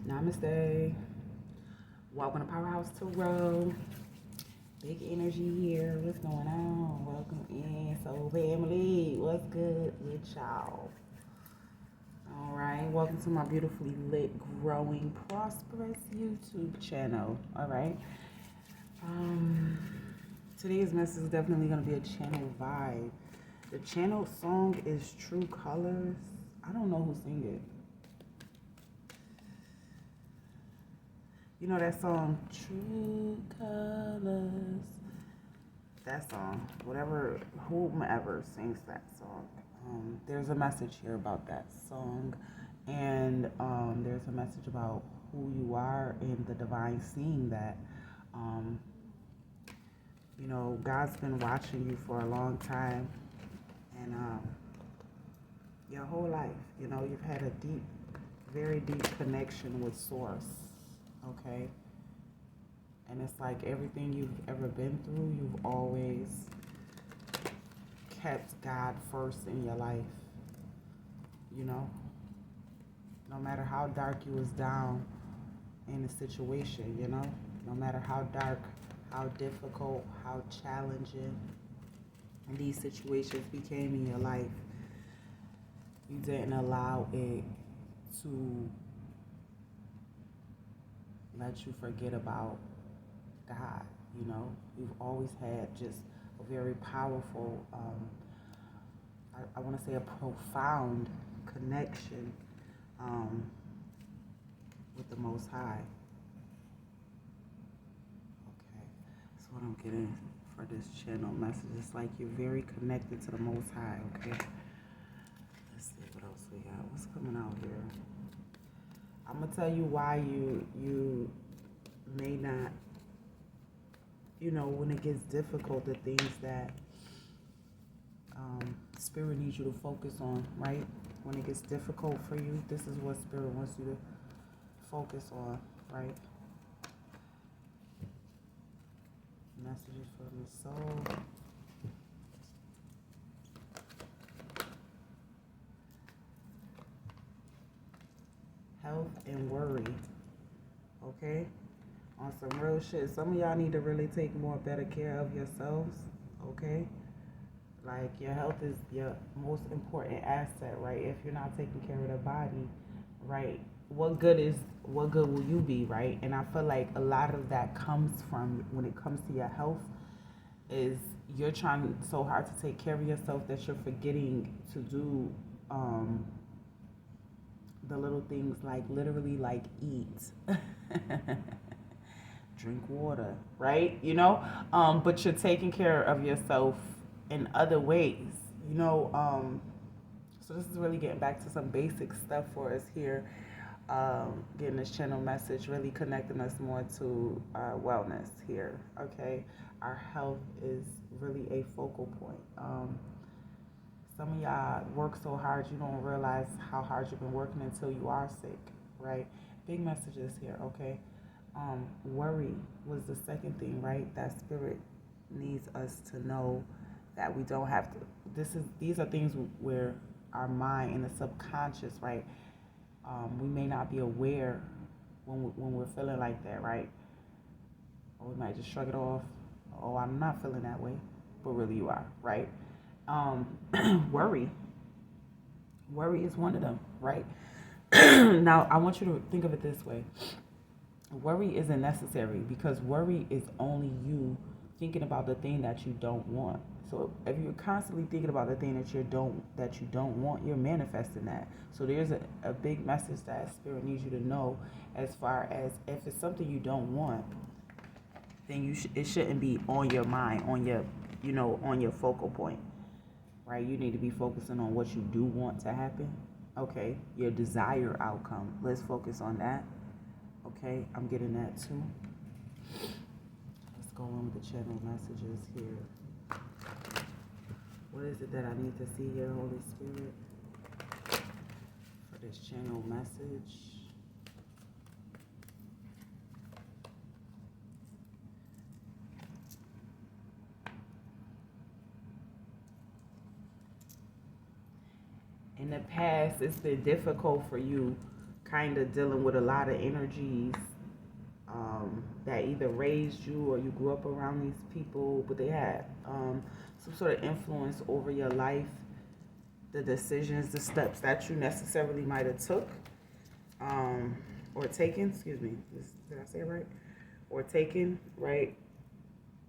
Namaste. Welcome to Powerhouse Tarot. Big energy here. What's going on? Welcome in, Soul Family. What's good with y'all? All right. Welcome to my beautifully lit, growing, prosperous YouTube channel. All right. Today's message is definitely going to be a channel vibe. The channel song is True Colors. I don't know who sing it. You know that song, True Colors? That song, whomever sings that song. There's a message here about that song. And there's a message about who you are in the divine seeing that. You know, God's been watching you for a long time. And your whole life, you know, you've had a deep, very deep connection with Source. Okay, and it's like everything you've ever been through, you've always kept God first in your life. You know, no matter how dark you was down in a situation, you know, no matter how dark, how difficult, how challenging these situations became in your life, you didn't allow it to let you forget about God. You know, you've always had just a very powerful, I want to say a profound connection with the Most High. Okay, that's what I'm getting for this channel message. It's like you're very connected to the Most High. Okay, let's see what else we got. What's coming out here? I'm gonna tell you why you may not, you know, when it gets difficult, the things that Spirit needs you to focus on, right? When it gets difficult for you, this is what Spirit wants you to focus on, right? Messages from the soul. Health and worry, okay? On some real shit. Some of y'all need to really take more better care of yourselves, okay? Like, your health is your most important asset, right? If you're not taking care of the body, right, what good will you be, right? And I feel like a lot of that comes from, when it comes to your health, is you're trying so hard to take care of yourself that you're forgetting to do the little things, like literally like eat. Drink water, right? You know, but you're taking care of yourself in other ways, you know. So this is really getting back to some basic stuff for us here. Getting this channel message, really connecting us more to our wellness here. Okay, our health is really a focal point. Some of y'all work so hard you don't realize how hard you've been working until you are sick, right? Big messages here, okay? Worry was the second thing, right? That Spirit needs us to know that we don't have to. These are things where our mind in the subconscious, right? We may not be aware when we're feeling like that, right? Or we might just shrug it off. Oh, I'm not feeling that way, but really you are, right? Worry. Worry is one of them, right? Now, I want you to think of it this way. Worry isn't necessary, because worry is only you thinking about the thing that you don't want. So if you're constantly thinking about the thing that you don't want, you're manifesting that. So there's a big message that Spirit needs you to know, as far as if it's something you don't want, then it shouldn't be on your mind, on your focal point. Right? You need to be focusing on what you do want to happen. Okay, your desired outcome. Let's focus on that. Okay, I'm getting that too. Let's go on with the channel messages here. What is it that I need to see here, Holy Spirit, for this channel message? In the past, it's been difficult for you kind of dealing with a lot of energies that either raised you or you grew up around these people, but they had some sort of influence over your life, the decisions, the steps that you necessarily might have took or taken. Excuse me, did I say it right? Or taken, right?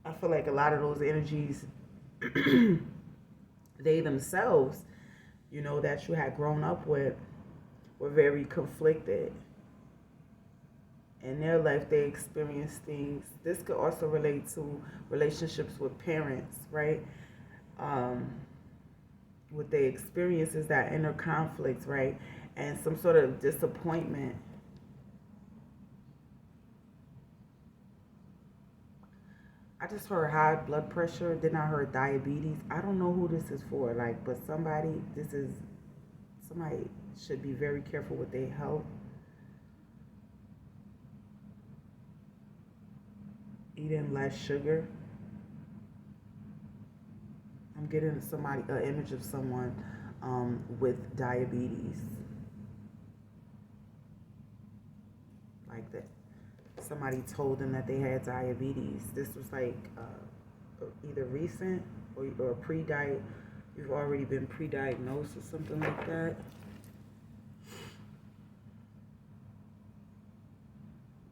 I feel like a lot of those energies, they themselves, you know, that you had grown up with, were very conflicted. In their life, they experienced things. This could also relate to relationships with parents, right? What they experience is that inner conflict, right? And some sort of disappointment. I just heard high blood pressure, then I heard diabetes. I don't know who this is for, like, but somebody should be very careful with their health. Eating less sugar. I'm getting an image of someone with diabetes, like that. Somebody told them that they had diabetes. This was like either recent or pre-diet. You've already been pre-diagnosed or something like that.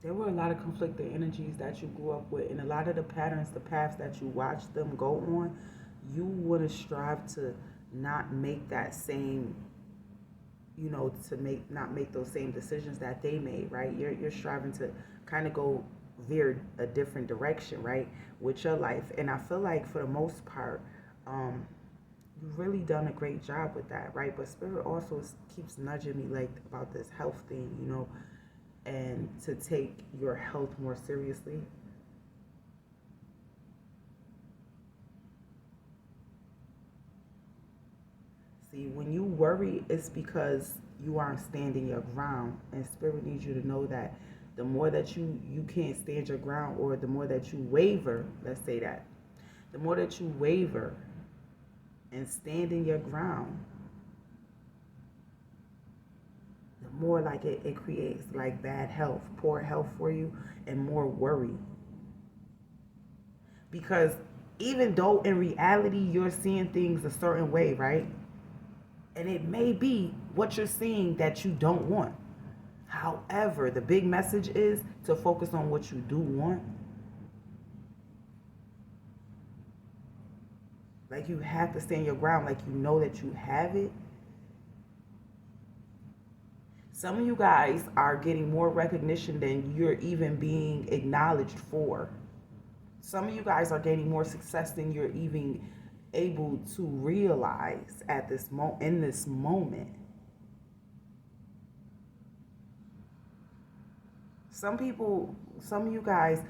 There were a lot of conflicting energies that you grew up with, and a lot of the patterns, the paths that you watched them go on, you would have strived to not make that same, you know, not make those same decisions that they made, right? You're striving to kind of go veer a different direction, right, with your life. And I feel like for the most part, you've really done a great job with that, right? But Spirit also keeps nudging me like about this health thing, you know, and to take your health more seriously. See, when you worry, it's because you aren't standing your ground, and Spirit needs you to know that the more that you can't stand your ground, or the more that you waver, let's say that, the more that you waver and stand in your ground, the more like it creates like bad health, poor health for you, and more worry. Because even though in reality you're seeing things a certain way, right? And it may be what you're seeing that you don't want. However, the big message is to focus on what you do want. Like, you have to stand your ground, like you know that you have it. Some of you guys are getting more recognition than you're even being acknowledged for. Some of you guys are gaining more success than you're even able to realize at this in this moment. Some of you guys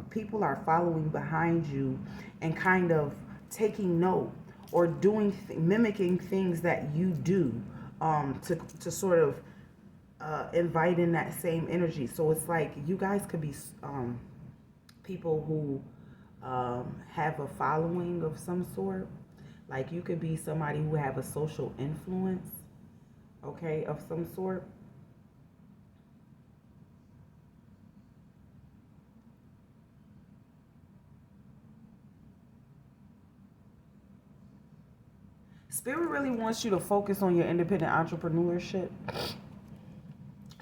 people are following behind you and kind of taking note or doing mimicking things that you do to sort of invite in that same energy. So it's like you guys could be people who have a following of some sort. Like, you could be somebody who have a social influence, okay, of some sort. Spirit really wants you to focus on your independent entrepreneurship.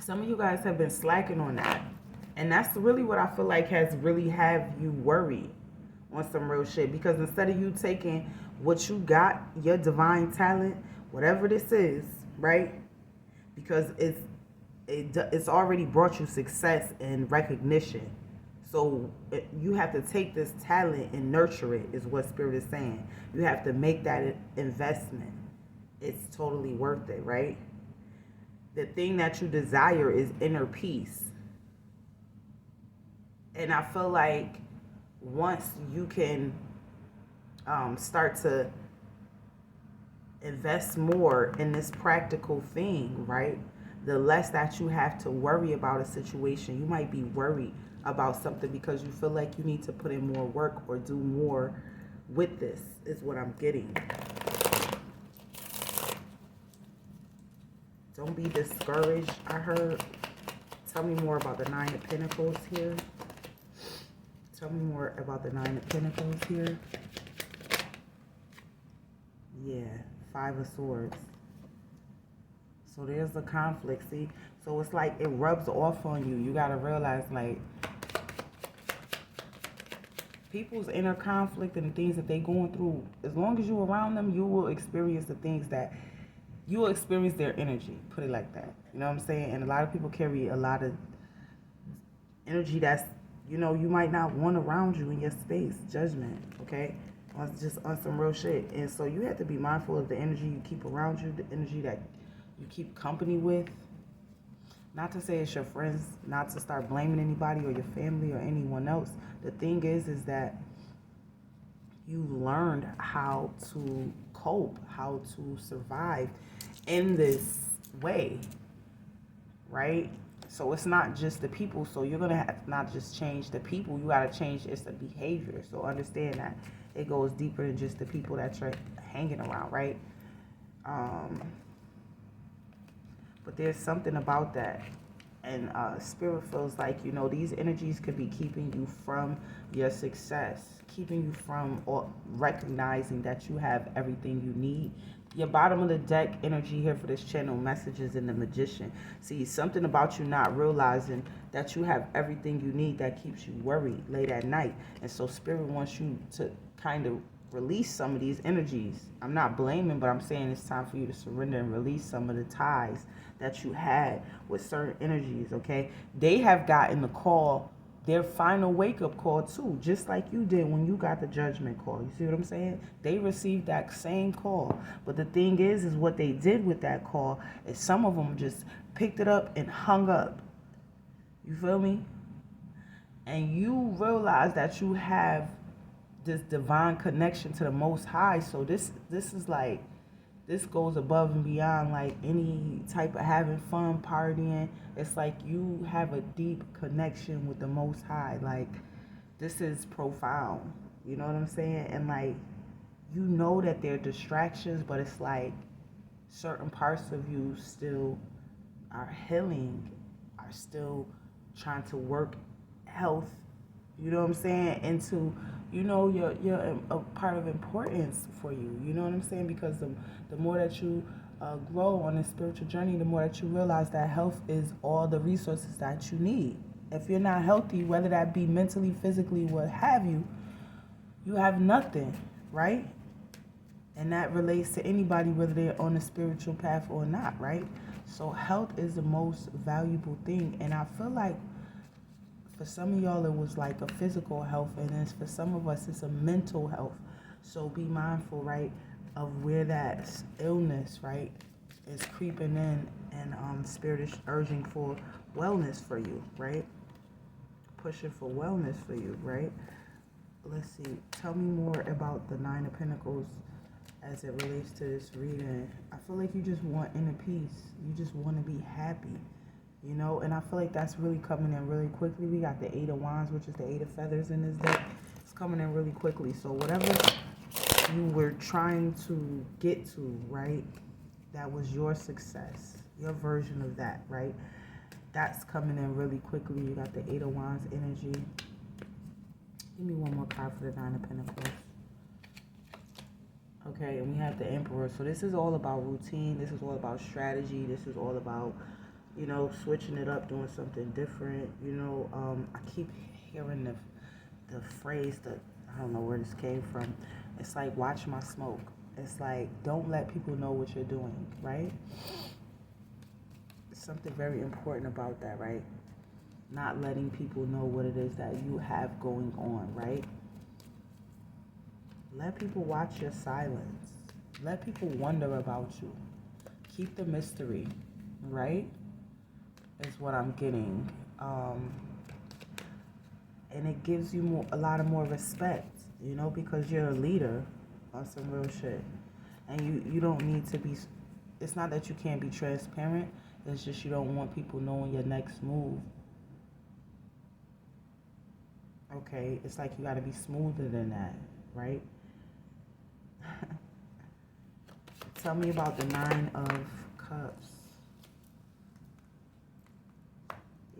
Some of you guys have been slacking on that. And that's really what I feel like has really have you worried on some real shit. Because instead of you taking what you got, your divine talent, whatever this is, right? Because it's already brought you success and recognition. So you have to take this talent and nurture it, is what Spirit is saying. You have to make that investment. It's totally worth it, right? The thing that you desire is inner peace. And I feel like once you can start to invest more in this practical thing, right? The less that you have to worry about a situation. You might be worried about something because you feel like you need to put in more work or do more with this, is what I'm getting. Don't be discouraged, I heard. Tell me more about the Nine of Pentacles here. Tell me more about the Nine of Pentacles here. Yeah, Five of Swords. So there's a conflict, see? So it's like it rubs off on you. You got to realize, like, people's inner conflict and the things that they're going through, as long as you're around them, you will experience the things that, you will experience their energy, put it like that. You know what I'm saying? And a lot of people carry a lot of energy that's, you know, you might not want around you in your space. Judgment, okay? Just on some real shit. And so you have to be mindful of the energy you keep around you, the energy that you keep company with. Not to say it's your friends, not to start blaming anybody or your family or anyone else. The thing is that you learned how to cope, how to survive in this way, right? So it's not just the people. So you're going to have to not just change the people. You got to change it's the behavior. So understand that it goes deeper than just the people that you're hanging around, right? But there's something about that. And Spirit feels like, you know, these energies could be keeping you from your success, keeping you from recognizing that you have everything you need. Your bottom of the deck energy here for this channel, messages in the Magician. See, something about you not realizing that you have everything you need that keeps you worried late at night. And so Spirit wants you to kind of release some of these energies. I'm not blaming, but I'm saying it's time for you to surrender and release some of the ties that you had with certain energies, okay? They have gotten the call, their final wake-up call too, just like you did when you got the judgment call. You see what I'm saying? They received that same call. But the thing is what they did with that call is some of them just picked it up and hung up. You feel me? And you realize that you have this divine connection to the Most High. So this is like, this goes above and beyond like any type of having fun, partying. It's like you have a deep connection with the Most High. Like, this is profound. You know what I'm saying? And like, you know that they're distractions, but it's like certain parts of you still are healing, are still trying to work health, you know what I'm saying, into, you know, you're a part of importance for you. You know what I'm saying? Because the more that you grow on this spiritual journey, the more that you realize that health is all the resources that you need. If you're not healthy, whether that be mentally, physically, what have you, you have nothing, right? And that relates to anybody, whether they're on a spiritual path or not, right? So health is the most valuable thing. And I feel like for some of y'all, it was like a physical health, and then for some of us, it's a mental health. So be mindful, right, of where that illness, right, is creeping in, and Spirit is urging for wellness for you, right? Pushing for wellness for you, right? Let's see. Tell me more about the Nine of Pentacles as it relates to this reading. I feel like you just want inner peace. You just want to be happy. You know, and I feel like that's really coming in really quickly. We got the Eight of Wands, which is the Eight of Feathers in this deck. It's coming in really quickly. So whatever you were trying to get to, right, that was your success, your version of that, right? That's coming in really quickly. You got the Eight of Wands energy. Give me one more card for the Nine of Pentacles. Okay, and we have the Emperor. So this is all about routine. This is all about strategy. This is all about, you know, switching it up, doing something different. You know, I keep hearing the phrase that, I don't know where this came from. It's like, watch my smoke. It's like, don't let people know what you're doing, right? There's something very important about that, right? Not letting people know what it is that you have going on, right? Let people watch your silence. Let people wonder about you. Keep the mystery, right? Is what I'm getting. And it gives you a lot of more respect, you know, because you're a leader on some real shit. And you don't need to be, it's not that you can't be transparent, it's just you don't want people knowing your next move. Okay, it's like you got to be smoother than that, right? Tell me about the Nine of Cups.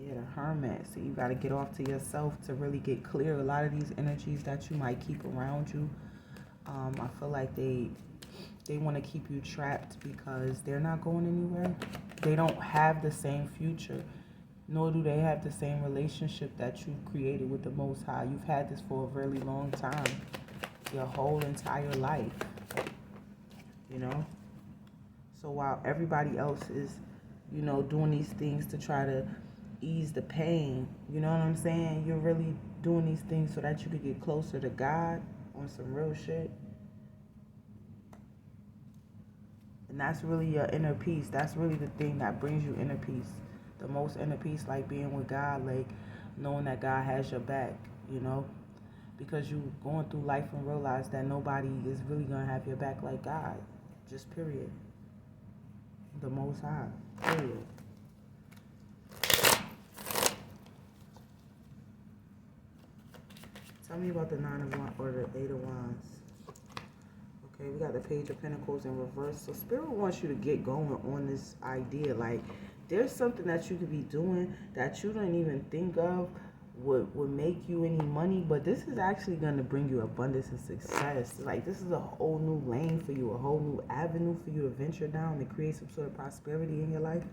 Yeah, the hermit. So you got to get off to yourself to really get clear. A lot of these energies that you might keep around you, I feel like they want to keep you trapped because they're not going anywhere. They don't have the same future, nor do they have the same relationship that you created with the Most High. You've had this for a really long time, your whole entire life, you know? So while everybody else is, doing these things to try to ease the pain, you know what I'm saying? You're really doing these things so that you could get closer to God on some real shit. And that's really your inner peace. That's really the thing that brings you inner peace. The most inner peace, like being with God, like knowing that God has your back, because you going through life and realize that nobody is really going to have your back like God. Just period. The Most High. Period. Tell me about the Nine of Wands or the Eight of Wands. Okay, we got the Page of Pentacles in reverse. So Spirit wants you to get going on this idea. Like, there's something that you could be doing that you don't even think of would make you any money, but this is actually going to bring you abundance and success. Like, this is a whole new lane for you, a whole new avenue for you to venture down and create some sort of prosperity in your life.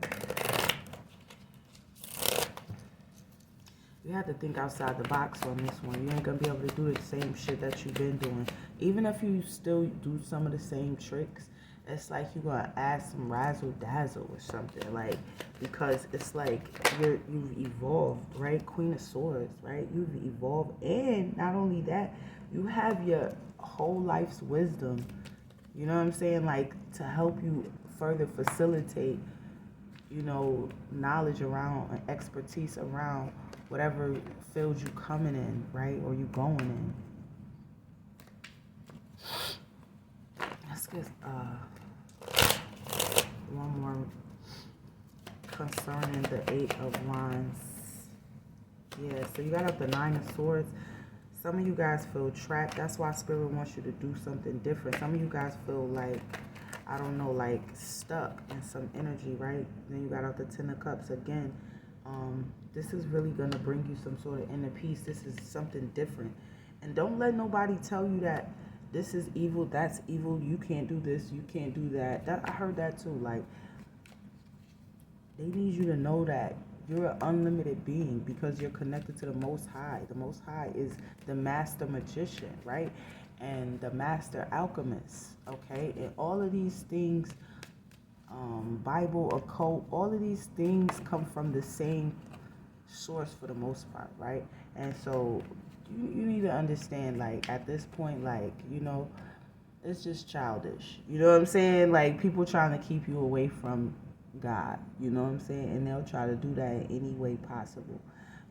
You have to think outside the box on this one. You ain't going to be able to do the same shit that you've been doing. Even if you still do some of the same tricks, it's like you're going to add some razzle dazzle or something. Like, because it's like you've evolved, right? Queen of Swords, right? You've evolved. And not only that, you have your whole life's wisdom, you know what I'm saying? Like, to help you further facilitate, knowledge around and expertise around whatever field you coming in, right? Or you going in. Let's get one more concerning the Eight of Wands. Yeah, so you got up the Nine of Swords. Some of you guys feel trapped. That's why Spirit wants you to do something different. Some of you guys feel like, I don't know, like stuck in some energy, right? Then you got out the Ten of Cups again. This is really going to bring you some sort of inner peace. This is something different. And don't let nobody tell you that this is evil, that's evil, you can't do this, you can't do that. I heard that too. Like, they need you to know that you're an unlimited being because you're connected to the Most High. The Most High is the master magician, right? And the master alchemist, okay? And all of these things, Bible, occult, all of these things come from the same source for the most part, right? And so you need to understand, like, at this point, like, it's just childish. You know what I'm saying? Like, people trying to keep you away from God, you know what I'm saying? And they'll try to do that in any way possible,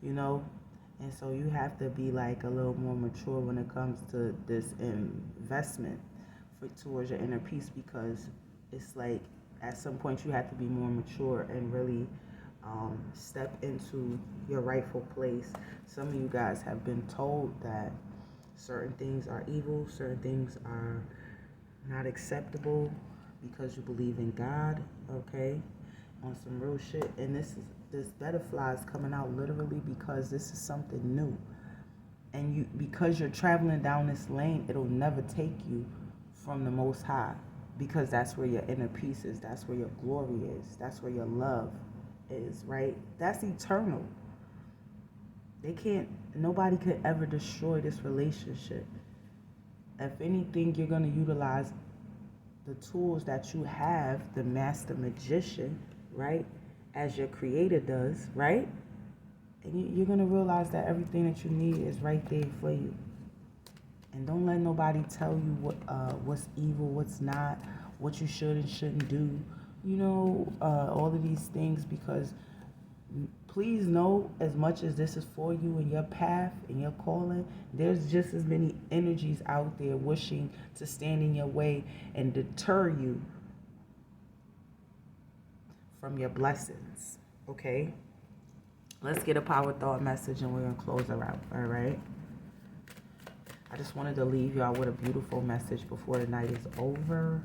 And so you have to be like a little more mature when it comes to this investment towards your inner peace, because it's like at some point you have to be more mature and really step into your rightful place. Some of you guys have been told that certain things are evil, certain things are not acceptable because you believe in God, okay, on some real shit. And this butterfly is coming out literally because this is something new. And because you're traveling down this lane, it'll never take you from the Most High, because that's where your inner peace is, that's where your glory is, that's where your love is, right? That's eternal. Nobody could ever destroy this relationship. If anything, you're going to utilize the tools that you have, the master magician, right, as your creator does, right? And you're going to realize that everything that you need is right there for you. And don't let nobody tell you what's evil, what's not, what you should and shouldn't do, all of these things, because please know, as much as this is for you and your path and your calling, there's just as many energies out there wishing to stand in your way and deter you from your blessings, okay? Let's get a power thought message and we're going to close her out, all right? I just wanted to leave y'all with a beautiful message before the night is over.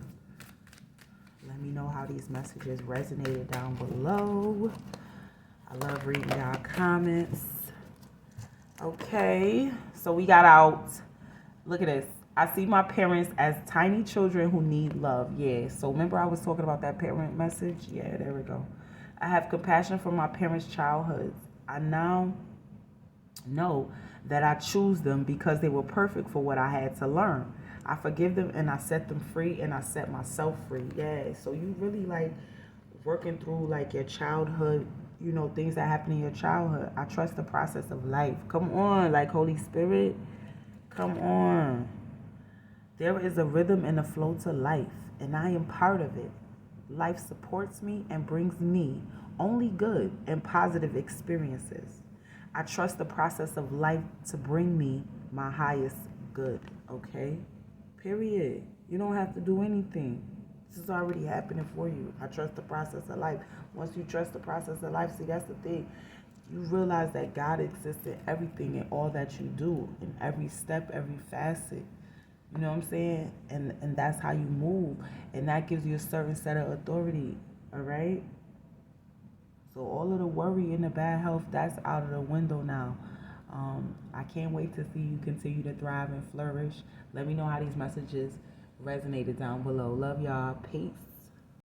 Let me know how these messages resonated down below. I love reading y'all comments. Okay, so we got out. Look at this. I see my parents as tiny children who need love. Yeah, so remember I was talking about that parent message? Yeah, there we go. I have compassion for my parents' childhoods. I now know that I choose them because they were perfect for what I had to learn. I forgive them and I set them free and I set myself free. Yeah, so you really like working through like your childhood, you know, things that happen in your childhood. I trust the process of life. Come on, like Holy Spirit. Come on. There is a rhythm and a flow to life, and I am part of it. Life supports me and brings me only good and positive experiences. I trust the process of life to bring me my highest good, okay? Period. You don't have to do anything. This is already happening for you. I trust the process of life. Once you trust the process of life, see, that's the thing. You realize that God exists in everything and all that you do, in every step, every facet. You know what I'm saying? And that's how you move. And that gives you a certain set of authority. All right? So all of the worry and the bad health, that's out of the window now. I can't wait to see you continue to thrive and flourish. Let me know how these messages resonated down below. Love y'all. Peace.